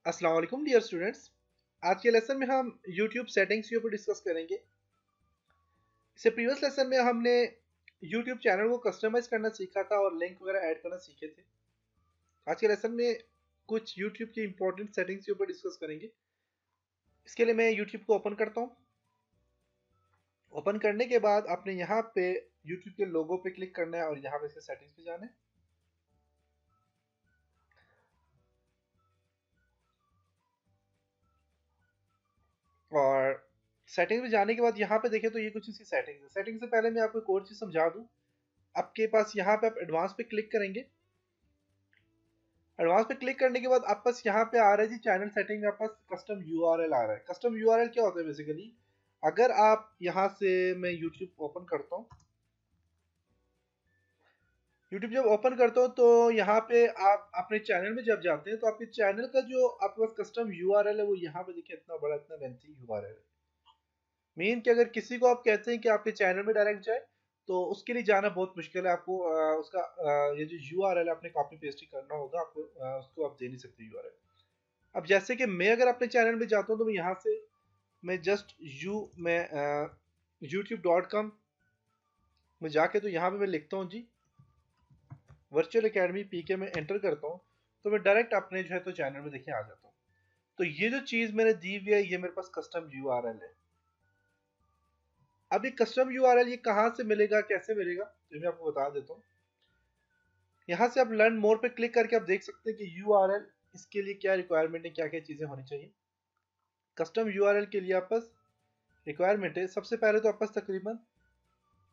अस्सलाम वालेकुम dear students. आज के लेसन में हम YouTube सेटिंग्स के ऊपर डिस्कस करेंगे। इससे प्रीवियस लेसन में हमने YouTube चैनल को कस्टमाइज करना सीखा था और लिंक वगैरह ऐड करना सीखे थे। आज के लेसन में कुछ YouTube की इंपॉर्टेंट सेटिंग्स के ऊपर डिस्कस करेंगे। इसके लिए मैं YouTube को ओपन करता हूँ। ओपन करने के बाद आपने यहाँ पे YouTube के लोगो पे क्लिक करना है और यहाँ पे से सेटिंग्स पे जाना है। और सेटिंग में जाने के बाद यहाँ पे देखें तो ये कुछ इसकी सेटिंग्स है। सेटिंग से पहले मैं आपको एक और चीज़ समझा दूँ। आपके पास यहाँ पे आप एडवांस पे क्लिक करेंगे। एडवांस पे क्लिक करने के बाद आप पास यहाँ पे आ रहा है जी चैनल सेटिंग में आप पास कस्टम यूआरएल आ रहा है। कस्टम यूआरएल क्या होता है बेसिकली? अगर आप यहाँ से मैं यूट्यूब ओपन करता हूँ, यूट्यूब जब ओपन करता हूँ तो यहाँ पे आप अपने चैनल में जब जाते हैं तो आपके चैनल का जो आपके पास कस्टम यूआरएल है वो यहाँ पे देखिए इतना बड़ा इतना लेंथी यूआरएल है। मीन कि अगर किसी को आप कहते हैं कि आपके चैनल में डायरेक्ट जाए तो उसके लिए जाना बहुत मुश्किल है। आपको उसका ये जो यूआरएल है आपने कॉपी पेस्ट ही करना होगा। आपको उसको आप दे नहीं सकते यूआरएल। अब जैसे कि मैं अगर अपने चैनल में जाता हूँ तो मैं यहाँ से मैं जस्ट मैं youtube.com में जाके तो यहाँ पे मैं लिखता हूँ जी वर्चुअल एकेडमी पीके में एंटर करता हूँ तो मैं डायरेक्ट अपने जो है तो चैनल में देखिए आ जाता हूँ। तो ये जो चीज़ मैंने दी हुई है ये मेरे पास कस्टम यूआरएल है। अब ये कस्टम यूआरएल ये कहाँ से मिलेगा, कैसे मिलेगा, तो मैं आपको बता देता हूँ। यहाँ से आप लर्न मोर पे क्लिक करके आप देख सकते हैं कि यूआरएल इसके लिए क्या रिक्वायरमेंट है, क्या क्या चीज़ें होनी चाहिए। कस्टम यूआरएल के लिए आप पास रिक्वायरमेंट है सबसे पहले तो आप पास तकरीबन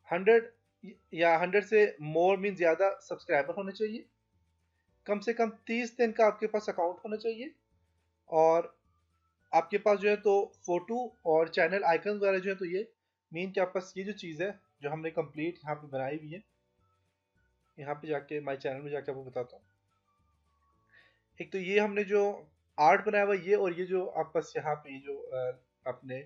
100 या 100 से मोर मीन ज़्यादा सब्सक्राइबर होने चाहिए। कम से कम 30 दिन का आपके पास अकाउंट होना चाहिए और आपके पास जो है तो फोटो और चैनल आइकन वगैरह जो है तो ये मीन के आप पास ये जो चीज़ है जो हमने कंप्लीट यहाँ पे बनाई हुई है। यहाँ पे जाके माय चैनल में जाके आपको बताता हूँ। एक तो ये हमने जो आर्ट बनाया हुआ ये और ये जो आप पास यहाँ पे जो अपने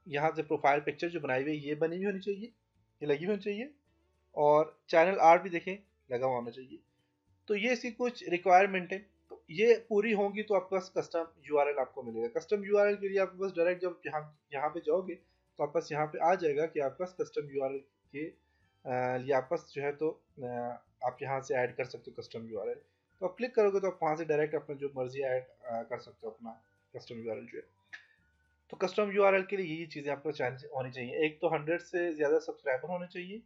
यहाँ से प्रोफाइल पिक्चर जो बनाई हुई है ये बनी हुई होनी चाहिए, ये लगी हुई होनी चाहिए और चैनल आर्ट भी देखें लगा हुआ होना चाहिए। तो ये इसकी कुछ रिक्वायरमेंट है। तो ये पूरी होंगी तो आपके पास कस्टम यूआरएल आपको मिलेगा। कस्टम यूआरएल के लिए आपके पास डायरेक्ट जब यहाँ यहाँ पे जाओगे तो आपके पास यहाँ पे आ जाएगा कि आपके पास कस्टम यूआरएल के लिए आपके पास जो है तो आप यहाँ से ऐड कर सकते हो कस्टम यूआरएल। तो आप क्लिक करोगे तो आप वहाँ से डायरेक्ट अपना जो मर्जी ऐड कर सकते हो अपना कस्टम यूआरएल जो है। तो कस्टम यूआरएल के लिए यही चीज़ें आपको होनी चाहिए। एक तो 100 से ज़्यादा सब्सक्राइबर होने चाहिए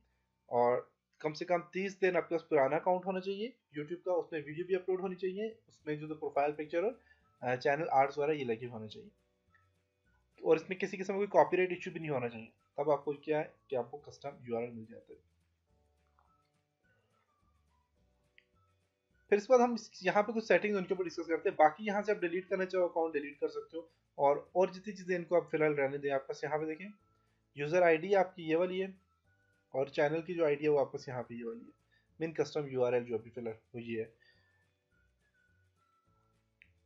और कम से कम 30 दिन आपके पास पुराना अकाउंट होना चाहिए यूट्यूब का, उसमें वीडियो भी अपलोड होनी चाहिए, उसमें जो तो प्रोफाइल पिक्चर और चैनल आर्ट्स वगैरह ये लगे होने चाहिए और इसमें किसी किस्म का कोई कॉपीराइट इशू भी नहीं होना चाहिए। तब आपको क्या है कि आपको कस्टम यूआरएल मिल जाता है। फिर इसके बाद हम यहाँ पे कुछ सेटिंग्स उनके ऊपर डिस्कस करते हैं। बाकी यहाँ से आप डिलीट करना चाहो अकाउंट डिलीट कर सकते हो और जितनी चीज़ें इनको आप फिलहाल रहने दें। आपके पास यहाँ पे देखें यूज़र आईडी आपकी ये वाली है और चैनल की जो आईडी है वो आपस यहाँ पे ये वाली है। मेन कस्टम यूआरएल जो अभी फिलहाल वो ये है।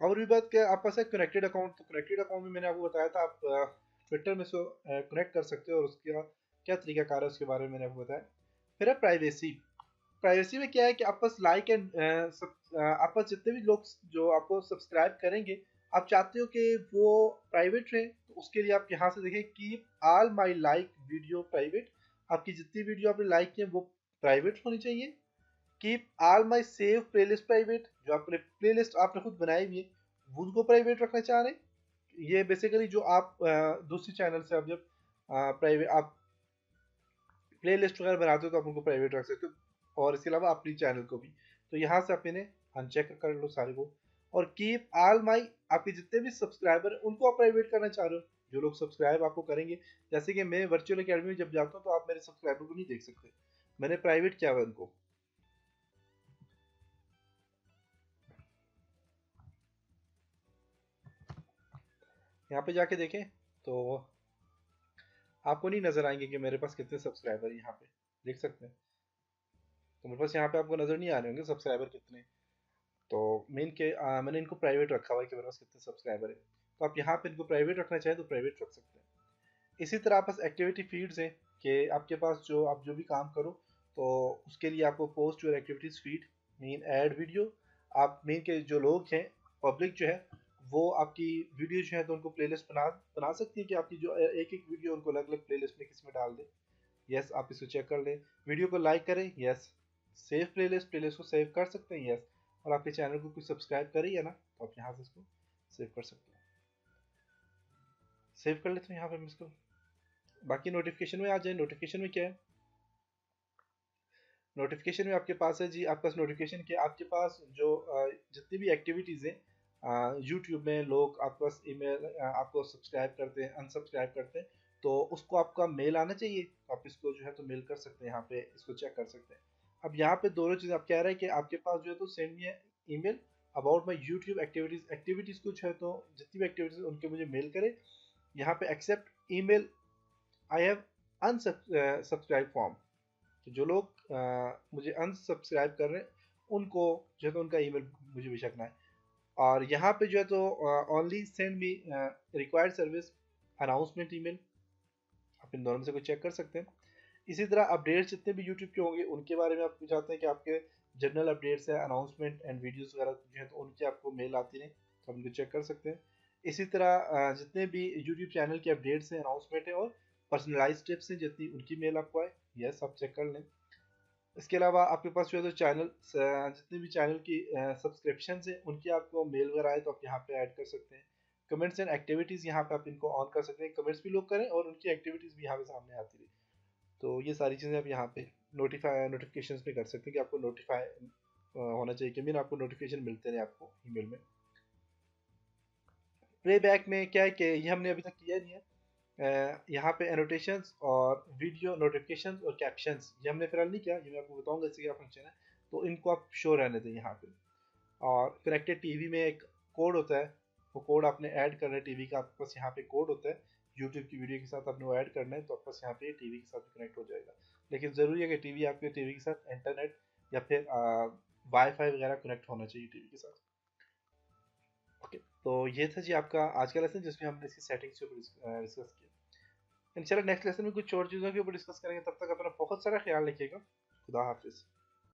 और भी बात क्या आपके पास है कनेक्टेड अकाउंट। तो कनेक्टेड अकाउंट में मैंने आपको बताया था आप ट्विटर में से कनेक्ट कर सकते हो और उसका क्या तरीकाकार है उसके बारे में मैंने आपको बताया। फिर है प्राइवेसी। प्राइवेसी में क्या है कि आपस लाइक एंड आपस जितने भी लोग जो आपको सब्सक्राइब करेंगे आप चाहते हो कि वो प्राइवेट रहे तो उसके लिए आप यहाँ से देखें keep all my like video private. आपकी जितनी वीडियो आपने लाइक की है वो प्राइवेट होनी चाहिए। Keep all my save playlist private, जो आपने प्लेलिस्ट आपने खुद बनाई हुई है उनको प्राइवेट रखना चाह रहे हैं। ये बेसिकली जो आप दूसरी चैनल से आप जब प्राइवेट आप प्लेलिस्ट वगैरह बनाते हो तो आप उनको प्राइवेट रख सकते हो और इसके अलावा अपनी चैनल को भी। तो यहाँ से आप इन्हें अनचेक कर लो सारे को। और कीप ऑल माई आपके जितने भी सब्सक्राइबर हैं उनको आप प्राइवेट करना चाह रहे हो, जो लोग सब्सक्राइब आपको करेंगे। जैसे कि मैं वर्चुअल अकेडमी में जब जाता हूँ तो आप मेरे सब्सक्राइबर को नहीं देख सकते, मैंने प्राइवेट किया हुआ उनको। यहाँ पे जाके देखें तो आपको नहीं नजर आएंगे कि मेरे पास कितने सब्सक्राइबर यहाँ पे देख सकते हैं। तो मेरे पास यहाँ पे आपको नजर नहीं आ रहे होंगे सब्सक्राइबर कितने। तो मैंने इनको प्राइवेट रखा हुआ है कि मेरे पास कितने सब्सक्राइबर है। तो आप यहाँ पे इनको प्राइवेट रखना चाहें तो प्राइवेट रख सकते हैं। इसी तरह आपके पास एक्टिविटी फीड्स हैं कि आपके पास जो आप जो भी काम करो तो उसके लिए आपको post your activities feed mean add video. आप मीन के जो लोग हैं पब्लिक जो है वो आपकी वीडियो जो है तो उनको प्लेलिस्ट बना बना सकती है कि आपकी जो एक एक वीडियो उनको अलग अलग प्लेलिस्ट में किस में डाल दे। यस, आप इसको चेक कर लें, वीडियो को लाइक करें, यस, सेव प्लेलिस्ट, प्लेलिस्ट को सेव कर सकते हैं, यस, और आपके चैनल को कुछ सब्सक्राइब करें या ना, तो आप यहाँ से इसको सेव कर सकते हैं। सेव कर लेते हैं यहाँ पे हम इसको। बाकी नोटिफिकेशन में आ जाए। नोटिफिकेशन में क्या है, नोटिफिकेशन में आपके पास है जी, आपके पास नोटिफिकेशन के आपके पास जो जितनी भी एक्टिविटीज़ हैं यूट्यूब में, लोग आपके पास ईमेल आपको सब्सक्राइब करते हैं, अनसब्सक्राइब करते हैं, तो उसको आपका मेल आना चाहिए। आप इसको जो है तो मेल कर सकते हैं, यहाँ पे इसको चेक कर सकते हैं। अब यहाँ पे दोनों चीज़ें आप कह रहे हैं कि आपके पास जो है तो send me email about my YouTube activities, activities कुछ है तो जितनी भी एक्टिविटीज़ उनके मुझे मेल करें। यहाँ पे accept email I have unsubscribe form, तो जो लोग मुझे अनसब्सक्राइब कर रहे हैं उनको जो है तो उनका ईमेल मुझे भेजना है। और यहाँ पे जो है तो only send me required service announcement email, आप इन दोनों में से कोई चेक कर सकते हैं। इसी तरह अपडेट्स जितने भी यूट्यूब के होंगे उनके बारे में आप चाहते हैं कि आपके जनरल अपडेट्स है, अनाउंसमेंट एंड वीडियोस वगैरह जो है तो उनकी आपको मेल आती रहे, तो आप उनको चेक कर सकते हैं। इसी तरह जितने भी यूट्यूब चैनल के अपडेट्स हैं, अनाउंसमेंट है और पर्सनलाइज टिप्स हैं जितनी, उनकी मेल आपको आए, यस, आप चेक कर लें। इसके अलावा आपके पास जो है तो चैनल जितने भी चैनल की सब्सक्रिप्शन है उनकी आपको मेल वगैरह आए तो आप यहाँ पे ऐड कर सकते हैं। कमेंट्स एंड एक्टिविटीज़ यहाँ पे आप इनको ऑन कर सकते हैं, कमेंट्स भी लोग करें और उनकी एक्टिविटीज़ भी यहाँ पे सामने आती रही। तो ये सारी चीज़ें आप यहाँ पे नोटिफिकेशन में कर सकते हैं कि आपको नोटिफाई होना चाहिए कि मीन आपको नोटिफिकेशन मिलते रहे आपको ईमेल में। प्लेबैक में क्या है कि ये हमने अभी तक किया नहीं है। यहाँ पे एनोटेशंस और वीडियो नोटिफिकेशंस और कैप्शंस ये हमने फिलहाल नहीं किया, ये मैं आपको बताऊंगा इससे क्या फंक्शन है, तो इनको आप शो रहने दें यहाँ पे। और कनेक्टेड टीवी में एक कोड होता है, वो कोड आपने ऐड करना है टीवी का, आपके पास यहाँ पे कोड होता है यूट्यूब की वीडियो के साथ आपने वो ऐड करना है, तो आपके पास यहाँ पे टीवी के साथ भी कनेक्ट हो जाएगा। लेकिन ज़रूरी है कि टीवी आपके टीवी के साथ इंटरनेट या फिर वाईफाई वगैरह कनेक्ट होना चाहिए टीवी के साथ। ओके, तो ये था जी आपका आज का लेसन जिसमें हमने इसकी सेटिंग्स के ऊपर डिस्कस किया। इंशाल्लाह नेक्स्ट लेसन में कुछ और चीज़ों के ऊपर डिस्कस करेंगे, तब तक अपना बहुत सारा ख्याल रखिएगा। खुदा हाफिज़।